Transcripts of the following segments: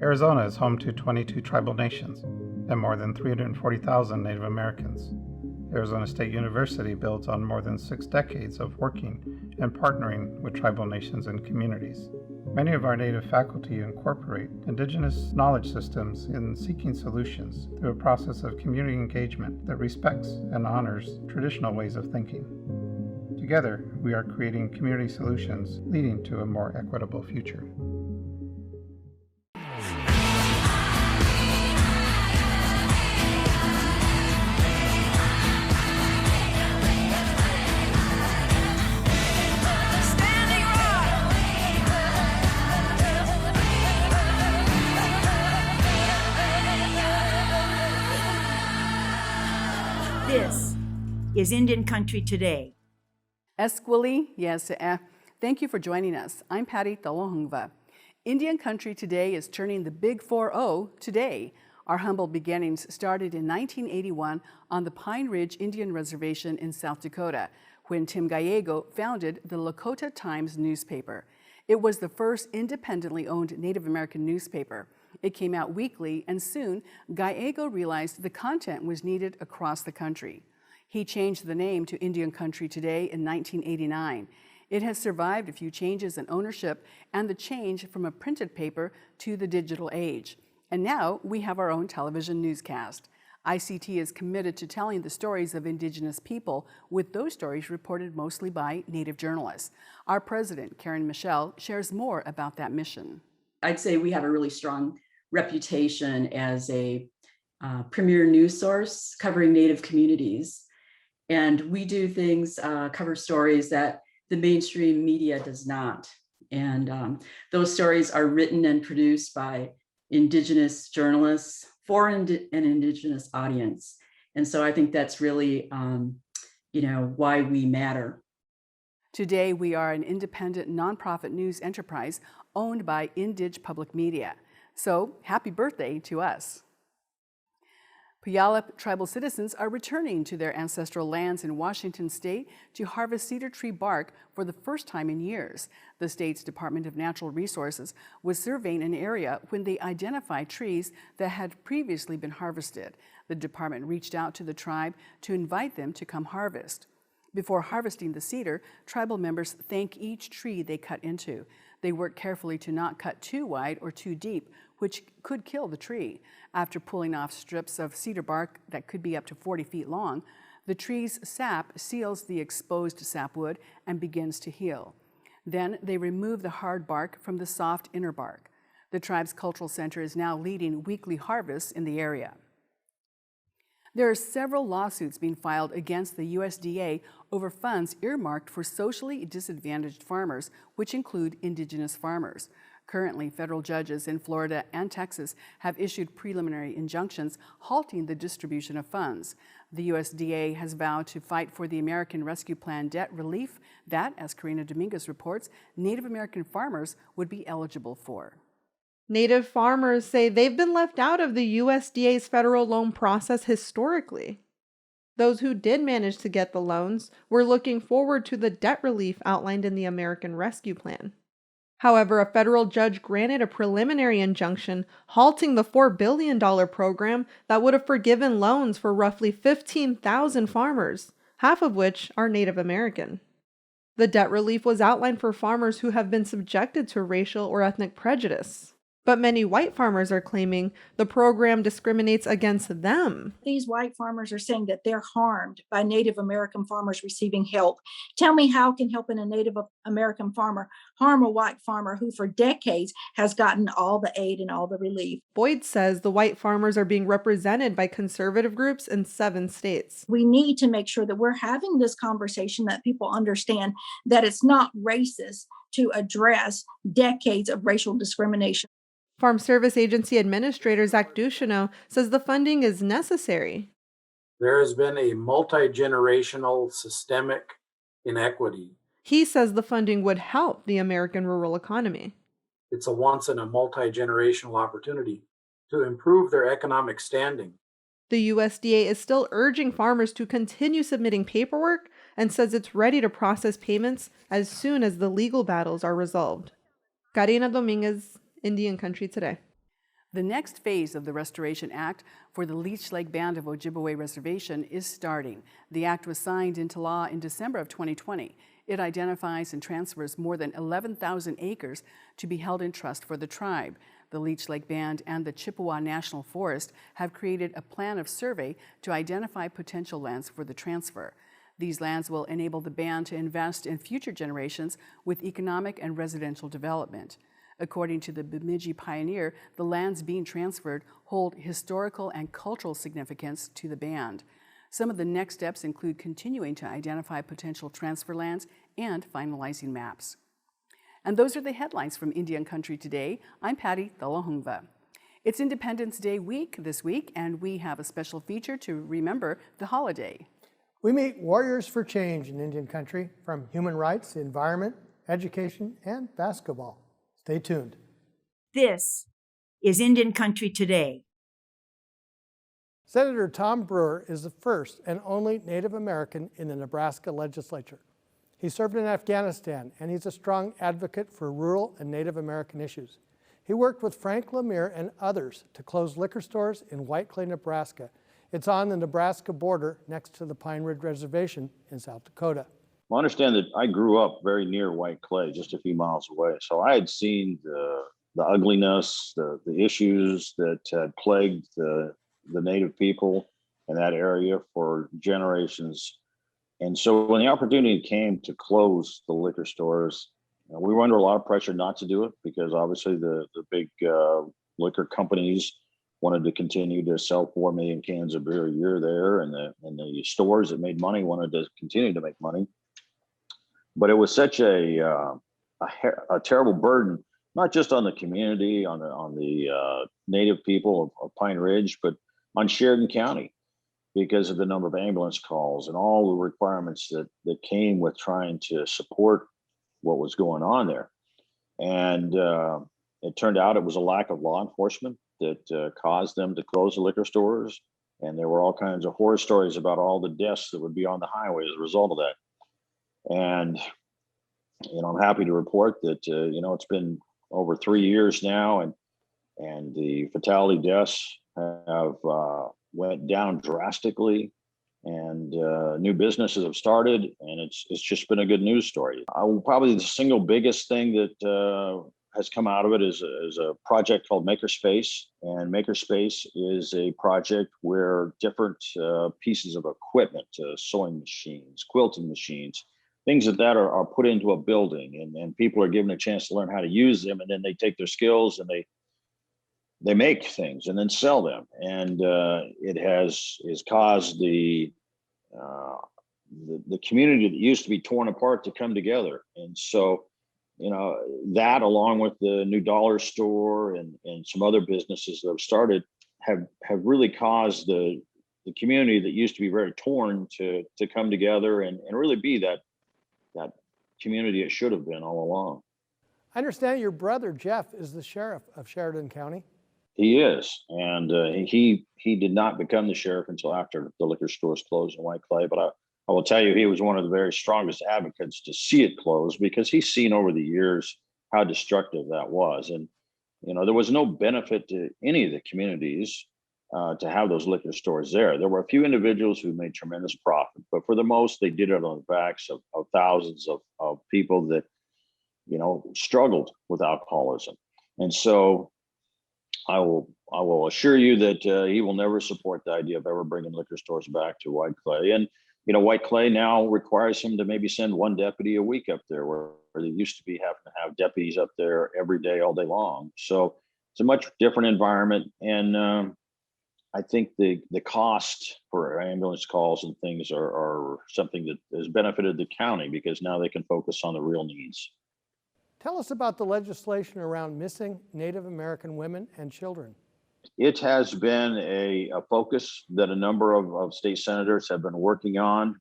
Arizona is home to 22 tribal nations and more than 340,000 Native Americans. Arizona State University builds on more than 6 decades of working and partnering with tribal nations and communities. Many of our Native faculty incorporate Indigenous knowledge systems in seeking solutions through a process of community engagement that respects and honors traditional ways of thinking. Together, we are creating community solutions leading to a more equitable future. This is Indian Country Today. Esquili, yes, thank you for joining us. I'm Patty Talohungva. Indian Country Today is turning the big 4-0 today. Our humble beginnings started in 1981 on the Pine Ridge Indian Reservation in South Dakota, when Tim Gallego founded the Lakota Times newspaper. It was the first independently owned Native American newspaper. It came out weekly, and soon Gallego realized the content was needed across the country. He changed the name to Indian Country Today in 1989. It has survived a few changes in ownership and the change from a printed paper to the digital age. And now we have our own television newscast. ICT is committed to telling the stories of Indigenous people, with those stories reported mostly by Native journalists. Our president, Karen Michelle, shares more about that mission. I'd say we have a really strong reputation as a premier news source covering Native communities. And we do things, cover stories that the mainstream media does not. And those stories are written and produced by Indigenous journalists for an Indigenous audience. And so I think that's really, why we matter. Today, we are an independent nonprofit news enterprise owned by Indig Public Media. So happy birthday to us. Puyallup tribal citizens are returning to their ancestral lands in Washington state to harvest cedar tree bark for the first time in years. The state's Department of Natural Resources was surveying an area when they identified trees that had previously been harvested. The department reached out to the tribe to invite them to come harvest. Before harvesting the cedar, tribal members thank each tree they cut into. They work carefully to not cut too wide or too deep, which could kill the tree. After pulling off strips of cedar bark that could be up to 40 feet long, the tree's sap seals the exposed sapwood and begins to heal. Then they remove the hard bark from the soft inner bark. The tribe's cultural center is now leading weekly harvests in the area. There are several lawsuits being filed against the USDA over funds earmarked for socially disadvantaged farmers, which include Indigenous farmers. Currently, federal judges in Florida and Texas have issued preliminary injunctions halting the distribution of funds. The USDA has vowed to fight for the American Rescue Plan debt relief that, as Karina Dominguez reports, Native American farmers would be eligible for. Native farmers say they've been left out of the USDA's federal loan process historically. Those who did manage to get the loans were looking forward to the debt relief outlined in the American Rescue Plan. However, a federal judge granted a preliminary injunction halting the $4 billion program that would have forgiven loans for roughly 15,000 farmers, half of which are Native American. The debt relief was outlined for farmers who have been subjected to racial or ethnic prejudice. But many white farmers are claiming the program discriminates against them. These white farmers are saying that they're harmed by Native American farmers receiving help. Tell me, how can helping a Native American farmer harm a white farmer who for decades has gotten all the aid and all the relief? Boyd says the white farmers are being represented by conservative groups in 7 states. We need to make sure that we're having this conversation, that people understand that it's not racist to address decades of racial discrimination. Farm Service Agency Administrator Zach Ducheneau says the funding is necessary. There has been a multi-generational systemic inequity. He says the funding would help the American rural economy. It's a once in a multi-generational opportunity to improve their economic standing. The USDA is still urging farmers to continue submitting paperwork and says it's ready to process payments as soon as the legal battles are resolved. Karina Dominguez, Indian Country Today. The next phase of the Restoration Act for the Leech Lake Band of Ojibwe Reservation is starting. The act was signed into law in December of 2020. It identifies and transfers more than 11,000 acres to be held in trust for the tribe. The Leech Lake Band and the Chippewa National Forest have created a plan of survey to identify potential lands for the transfer. These lands will enable the band to invest in future generations with economic and residential development. According to the Bemidji Pioneer, the lands being transferred hold historical and cultural significance to the band. Some of the next steps include continuing to identify potential transfer lands and finalizing maps. And those are the headlines from Indian Country today. I'm Patty Thalahungva. It's Independence Day week this week, and we have a special feature to remember the holiday. We meet warriors for change in Indian Country, from human rights, environment, education, and basketball. Stay tuned. This is Indian Country Today. Senator Tom Brewer is the first and only Native American in the Nebraska legislature. He served in Afghanistan, and he's a strong advocate for rural and Native American issues. He worked with Frank Lemire and others to close liquor stores in White Clay, Nebraska. It's on the Nebraska border next to the Pine Ridge Reservation in South Dakota. Well, I understand that I grew up very near White Clay, just a few miles away. So I had seen the ugliness, the issues that had plagued the Native people in that area for generations. And so when the opportunity came to close the liquor stores, we were under a lot of pressure not to do it, because obviously the big liquor companies wanted to continue to sell 4 million cans of beer a year there, and the stores that made money wanted to continue to make money. But it was such a terrible burden, not just on the community, on the Native people of Pine Ridge, but on Sheridan County, because of the number of ambulance calls and all the requirements that came with trying to support what was going on there. And it turned out it was a lack of law enforcement that caused them to close the liquor stores. And there were all kinds of horror stories about all the deaths that would be on the highway as a result of that. And, I'm happy to report that, it's been over 3 years now, and the fatality deaths have went down drastically, and new businesses have started, and it's just been a good news story. Probably the single biggest thing that has come out of it is a project called Makerspace, and Makerspace is a project where different pieces of equipment, sewing machines, quilting machines, things that are put into a building, and people are given a chance to learn how to use them, and then they take their skills and they make things and then sell them. And it has caused the community that used to be torn apart to come together. And so, that, along with the new dollar store and some other businesses that have started, have really caused the community that used to be very torn to come together and really be that community it should have been all along. I understand your brother, Jeff, is the sheriff of Sheridan County. He is, and he did not become the sheriff until after the liquor stores closed in White Clay. But I will tell you, he was one of the very strongest advocates to see it close, because he's seen over the years how destructive that was. And, there was no benefit to any of the communities to have those liquor stores there. There were a few individuals who made tremendous profit, but for the most, they did it on the backs of thousands of people that, struggled with alcoholism. And so I will assure you that he will never support the idea of ever bringing liquor stores back to White Clay. And, White Clay now requires him to maybe send one deputy a week up there, where they used to be having to have deputies up there every day, all day long. So it's a much different environment. And I think the cost for ambulance calls and things are something that has benefited the county, because now they can focus on the real needs. Tell us about the legislation around missing Native American women and children. It has been a focus that a number of state senators have been working on,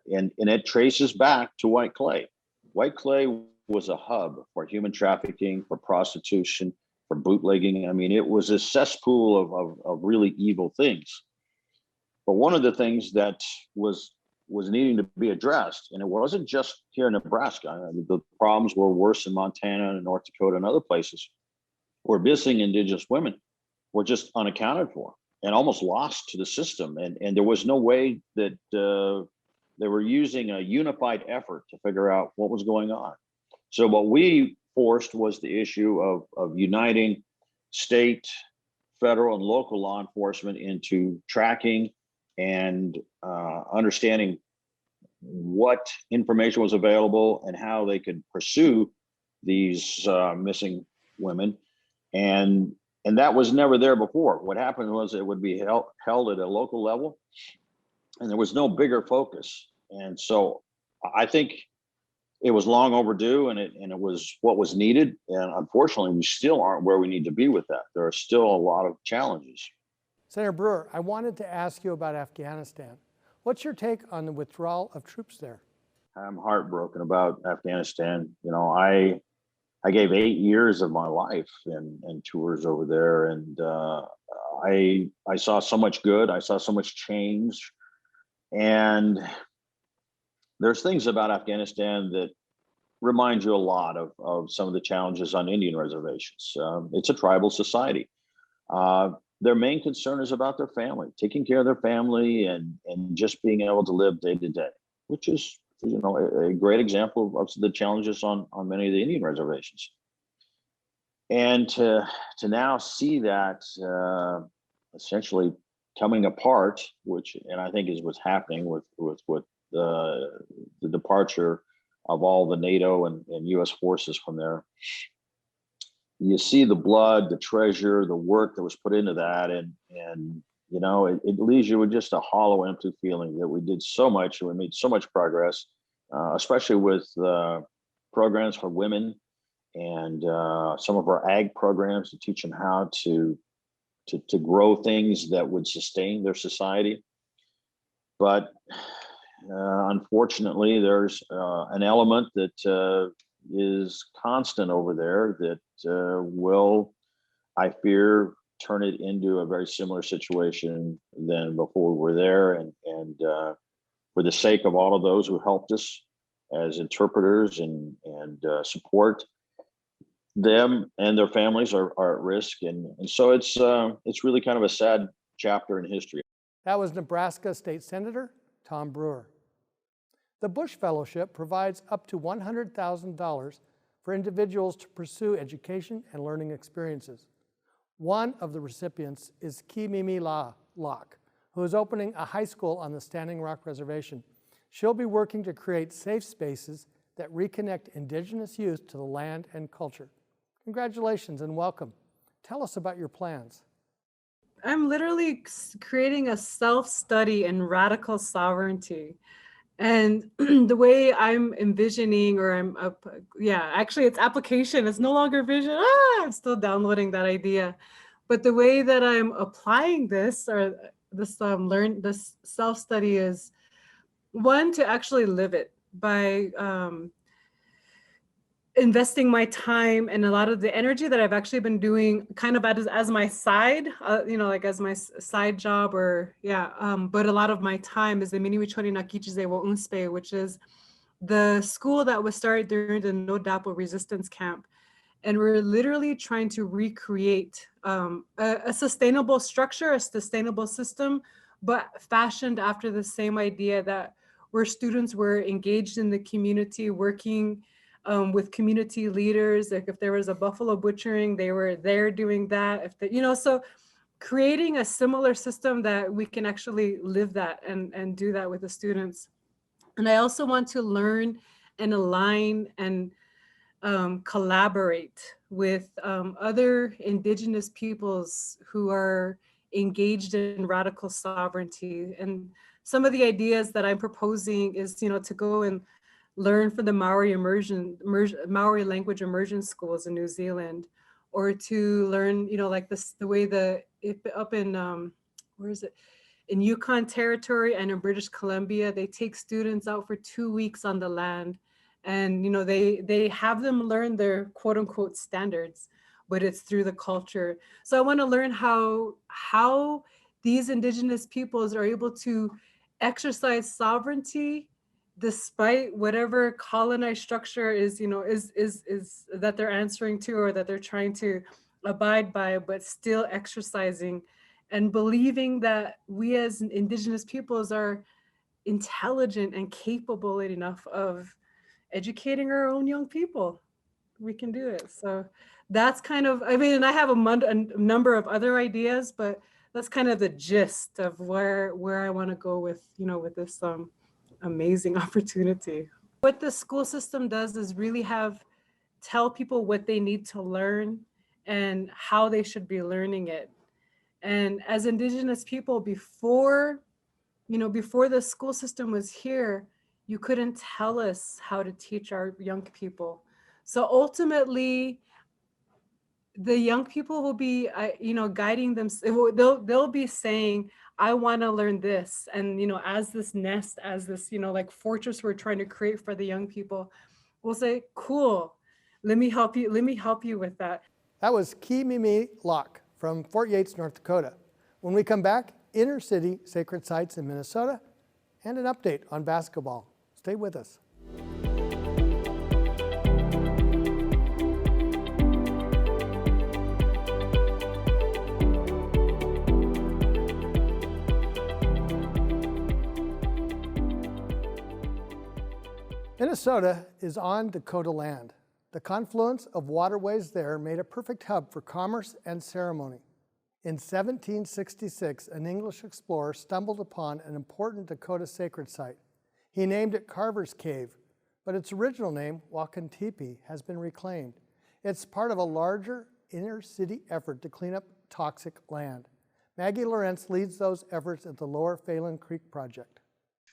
and it traces back to White Clay. White Clay was a hub for human trafficking, for prostitution, for bootlegging. I mean, it was a cesspool of really evil things. But one of the things that was needing to be addressed, and it wasn't just here in Nebraska, the problems were worse in Montana and North Dakota and other places, were missing Indigenous women were just unaccounted for and almost lost to the system. And there was no way that they were using a unified effort to figure out what was going on. So what we forced was the issue of uniting state, federal, and local law enforcement into tracking and understanding what information was available and how they could pursue these missing women. And that was never there before. What happened was it would be held at a local level, and there was no bigger focus. And so I think it was long overdue, and it was what was needed. And unfortunately, we still aren't where we need to be with that. There are still a lot of challenges. Senator Brewer, I wanted to ask you about Afghanistan. What's your take on the withdrawal of troops there? I'm heartbroken about Afghanistan. You know, I gave 8 years of my life in tours over there, and I saw so much good. I saw so much change, and there's things about Afghanistan that remind you a lot of some of the challenges on Indian reservations. It's a tribal society. Their main concern is about their family, taking care of their family, and just being able to live day to day, which is, you know, a great example of the challenges on many of the Indian reservations. And to now see that essentially coming apart, and I think is what's happening with the departure of all the NATO and U.S. forces from there. You see the blood, the treasure, the work that was put into that, and you know, it leaves you with just a hollow, empty feeling that we did so much and we made so much progress, especially with programs for women and some of our ag programs to teach them how to grow things that would sustain their society. But unfortunately, there's an element that is constant over there that will, I fear, turn it into a very similar situation than before we were there. And for the sake of all of those who helped us as interpreters and support, them and their families are at risk. And so it's really kind of a sad chapter in history. That was Nebraska State Senator Tom Brewer. The Bush Fellowship provides up to $100,000 for individuals to pursue education and learning experiences. One of the recipients is Kimimi Locke, who is opening a high school on the Standing Rock Reservation. She'll be working to create safe spaces that reconnect Indigenous youth to the land and culture. Congratulations and welcome. Tell us about your plans. I'm literally creating a self-study in radical sovereignty. And the way I'm envisioning, actually it's application, it's no longer vision. I'm still downloading that idea. But the way that I'm applying this, or this this self-study, is one, to actually live it by investing my time and a lot of the energy that I've actually been doing kind of as my side, like as my side job, but a lot of my time is the Miniwichoni Nakichize wo Unspe, which is the school that was started during the No Dapo resistance camp. And we're literally trying to recreate a sustainable structure, a sustainable system, but fashioned after the same idea that where students were engaged in the community, working with community leaders. Like if there was a buffalo butchering, they were there doing that. So creating a similar system that we can actually live that and do that with the students. And I also want to learn and align and collaborate with other Indigenous peoples who are engaged in radical sovereignty. And some of the ideas that I'm proposing is, to go and learn from the Maori language immersion schools in New Zealand, or to learn, like the way up in in Yukon Territory and in British Columbia, they take students out for 2 weeks on the land, and they have them learn their quote unquote standards, but it's through the culture. So I want to learn how these Indigenous peoples are able to exercise sovereignty despite whatever colonized structure is that they're answering to, or that they're trying to abide by, but still exercising and believing that we as Indigenous peoples are intelligent and capable enough of educating our own young people. We can do it. So that's kind of, I mean, and I have a number of other ideas, but that's kind of the gist of where I want to go with, with this amazing opportunity. What the school system does is really tell people what they need to learn and how they should be learning it. And as Indigenous people, before the school system was here, you couldn't tell us how to teach our young people. So ultimately, the young people will be, guiding them. They'll be saying, I want to learn this. And, as this nest, as this, like fortress we're trying to create for the young people, we'll say, cool, let me help you. Let me help you with that. That was Ki-Mimi Locke from Fort Yates, North Dakota. When we come back, inner city sacred sites in Minnesota and an update on basketball. Stay with us. Minnesota is on Dakota land. The confluence of waterways there made a perfect hub for commerce and ceremony. In 1766, an English explorer stumbled upon an important Dakota sacred site. He named it Carver's Cave, but its original name, Wakantipi, has been reclaimed. It's part of a larger inner city effort to clean up toxic land. Maggie Lawrence leads those efforts at the Lower Phelan Creek Project.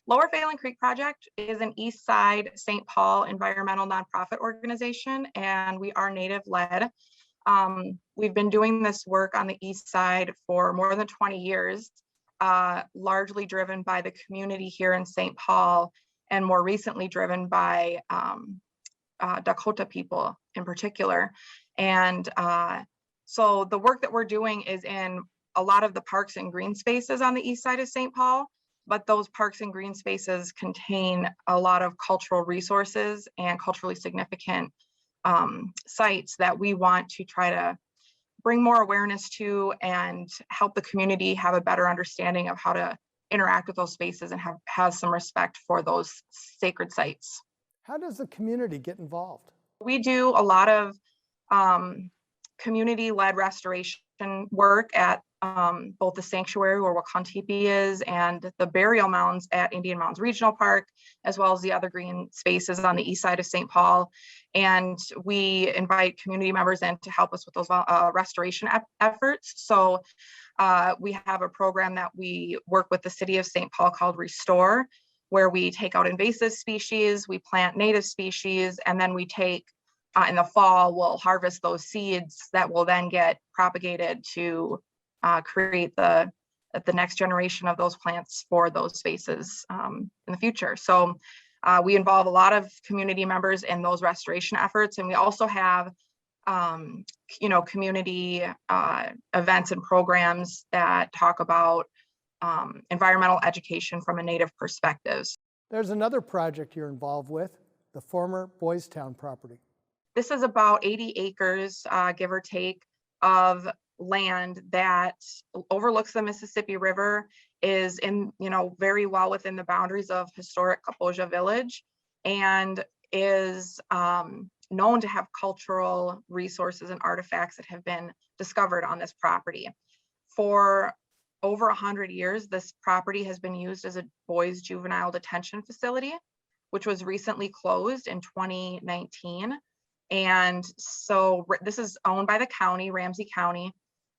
Lower Phelan Creek Project is an East Side St. Paul environmental nonprofit organization, and we are Native-led. We've been doing this work on the East Side for more than 20 years, largely driven by the community here in St. Paul, and more recently driven by Dakota people in particular. And so the work that we're doing is in a lot of the parks and green spaces on the East Side of St. Paul. But those parks and green spaces contain a lot of cultural resources and culturally significant sites that we want to try to bring more awareness to and help the community have a better understanding of how to interact with those spaces and have some respect for those sacred sites. How does the community get involved? We do a lot of community-led restoration work at both the sanctuary where Wakantipi is and the burial mounds at Indian Mounds Regional Park, as well as the other green spaces on the east side of St. Paul. And we invite community members in to help us with those restoration efforts. So we have a program that we work with the city of St. Paul called Restore, where we take out invasive species, we plant native species, and then we take in the fall, we'll harvest those seeds that will then get propagated to create the next generation of those plants for those spaces in the future. So we involve a lot of community members in those restoration efforts, and we also have community events and programs that talk about environmental education from a Native perspective. There's another project you're involved with, the former Boys Town property. This is about 80 acres, give or take, of land that overlooks the Mississippi River, is in, very well within the boundaries of historic Kaposia Village, and is known to have cultural resources and artifacts that have been discovered on this property. For over 100 years, this property has been used as a boys' juvenile detention facility, which was recently closed in 2019. And so this is owned by the county, Ramsey County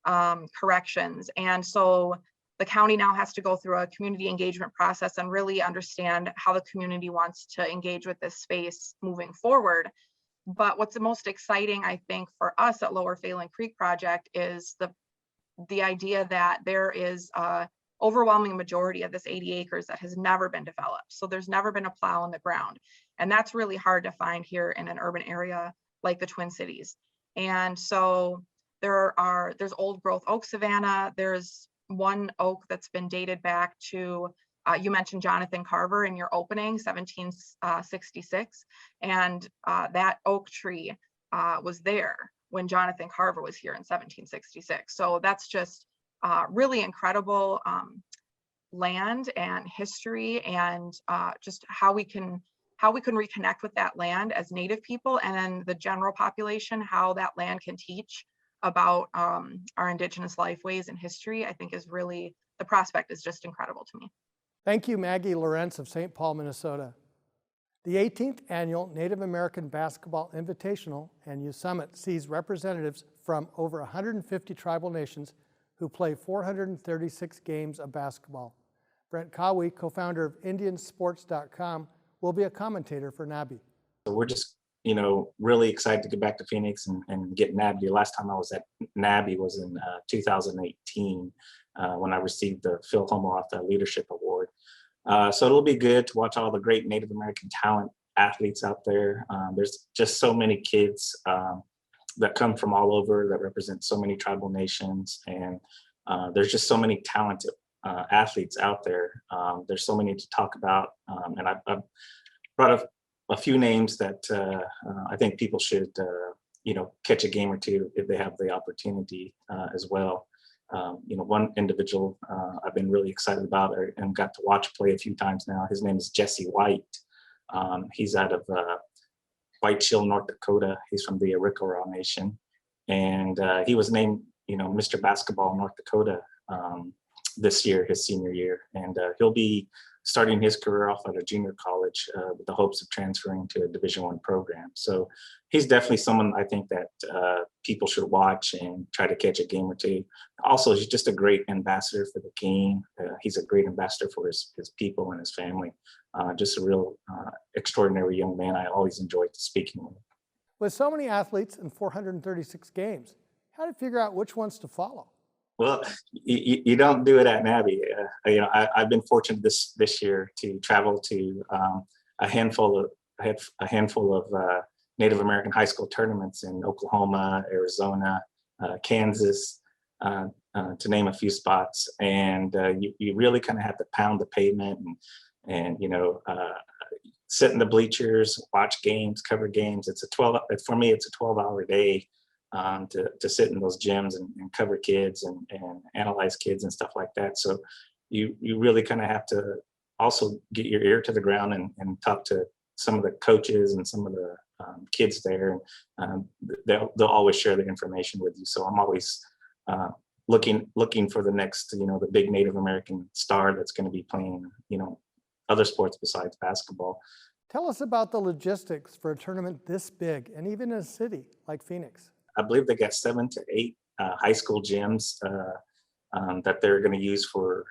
Corrections. And so the county now has to go through a community engagement process and really understand how the community wants to engage with this space moving forward. But what's the most exciting, I think, for us at Lower Phelan Creek Project is the idea that there is a overwhelming majority of this 80 acres that has never been developed. So there's never been a plow in the ground. And that's really hard to find here in an urban area like the Twin Cities. And so there's old growth oak savanna. There's one oak that's been dated back to, you mentioned Jonathan Carver in your opening, 1766. And that oak tree was there when Jonathan Carver was here in 1766. So that's just really incredible land and history, and just how we can reconnect with that land as Native people, and then the general population, how that land can teach about our Indigenous lifeways and history. I think is really, the prospect is just incredible to me. Thank you, Maggie Lorenz of St. Paul, Minnesota. The 18th Annual Native American Basketball Invitational and U Summit sees representatives from over 150 tribal nations who play 436 games of basketball. Brent Cowie, co-founder of Indiansports.com, will be a commentator for NABI. So we're just, really excited to get back to Phoenix and get NABI. The last time I was at NABI was in 2018 when I received the Phil Homeroth Leadership Award. So it'll be good to watch all the great Native American talent athletes out there. There's just so many kids that come from all over that represent so many tribal nations, and there's just so many talented athletes out there. There's so many to talk about, and I've brought a few names that I think people should, catch a game or two if they have the opportunity as well. One individual I've been really excited about and got to watch play a few times now. His name is Jesse White. He's out of White Shield, North Dakota. He's from the Arikara Nation, and he was named, Mr. Basketball North Dakota this year, his senior year, and he'll be starting his career off at a junior college with the hopes of transferring to a Division I program. So he's definitely someone I think that people should watch and try to catch a game or two. Also, he's just a great ambassador for the game. He's a great ambassador for his people and his family. Just a real extraordinary young man. I always enjoyed speaking with him. With so many athletes and 436 games, how to figure out which ones to follow? Well, you don't do it at NABI. I've been fortunate this year to travel to a handful of Native American high school tournaments in Oklahoma, Arizona, Kansas, to name a few spots. And you really kind of have to pound the pavement and sit in the bleachers, watch games, cover games. For me, it's a 12-hour day. To sit in those gyms and cover kids and analyze kids and stuff like that. So you really kind of have to also get your ear to the ground and talk to some of the coaches and some of the kids there. They'll always share the information with you. So I'm always looking for the next, the big Native American star that's going to be playing, other sports besides basketball. Tell us about the logistics for a tournament this big and even in a city like Phoenix. I believe they got 7 to 8 high school gyms that they're going to use for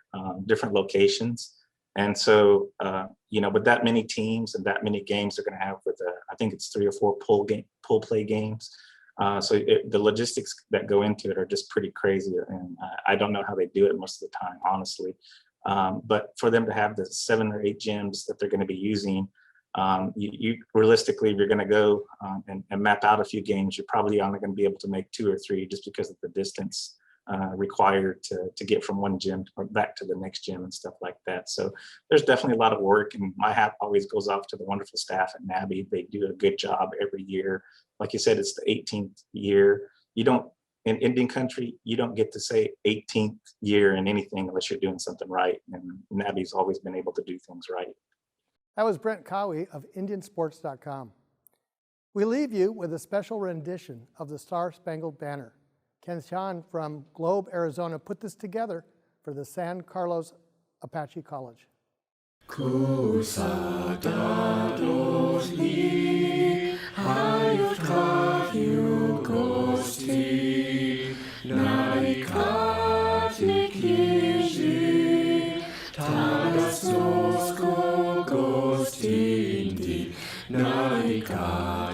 different locations. And so, with that many teams and that many games they're going to have with, I think it's 3 or 4 pool play games. So the logistics that go into it are just pretty crazy. And I don't know how they do it most of the time, honestly. But for them to have the 7 or 8 gyms that they're going to be using, you realistically, if you're going to go and map out a few games, you're probably only going to be able to make 2 or 3 just because of the distance required to get from one gym back to the next gym and stuff like that. So there's definitely a lot of work, and my hat always goes off to the wonderful staff at NABI. They do a good job every year. Like you said, it's the 18th year. In Indian country, you don't get to say 18th year in anything unless you're doing something right. And NABI's always been able to do things right. That was Brent Cowie of Indiansports.com. We leave you with a special rendition of the Star-Spangled Banner. Ken Sean from Globe, Arizona put this together for the San Carlos Apache College. Naikata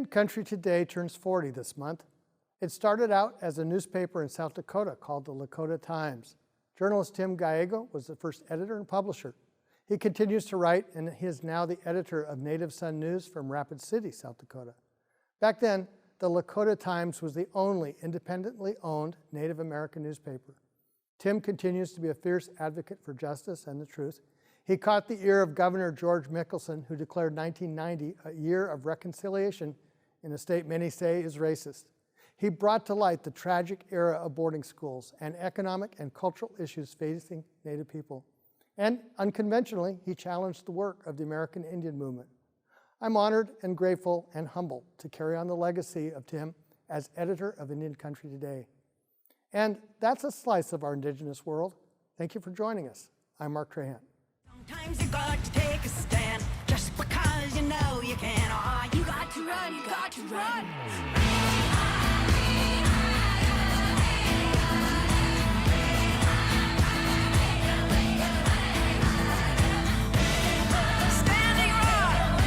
Indian Country Today turns 40 this month. It started out as a newspaper in South Dakota called the Lakota Times. Journalist Tim Gallego was the first editor and publisher. He continues to write, and he is now the editor of Native Sun News from Rapid City, South Dakota. Back then, the Lakota Times was the only independently owned Native American newspaper. Tim continues to be a fierce advocate for justice and the truth. He caught the ear of Governor George Mickelson, who declared 1990 a year of reconciliation in a state many say is racist. He brought to light the tragic era of boarding schools and economic and cultural issues facing Native people. And unconventionally, he challenged the work of the American Indian movement. I'm honored and grateful and humbled to carry on the legacy of Tim as editor of Indian Country Today. And that's a slice of our Indigenous world. Thank you for joining us. I'm Mark Trahan. Sometimes you got to take a stand just because you know you can. Oh, you got to run, you got to run. Standing rock.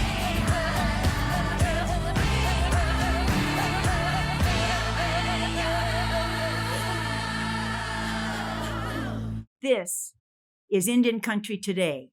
This is Indian Country Today.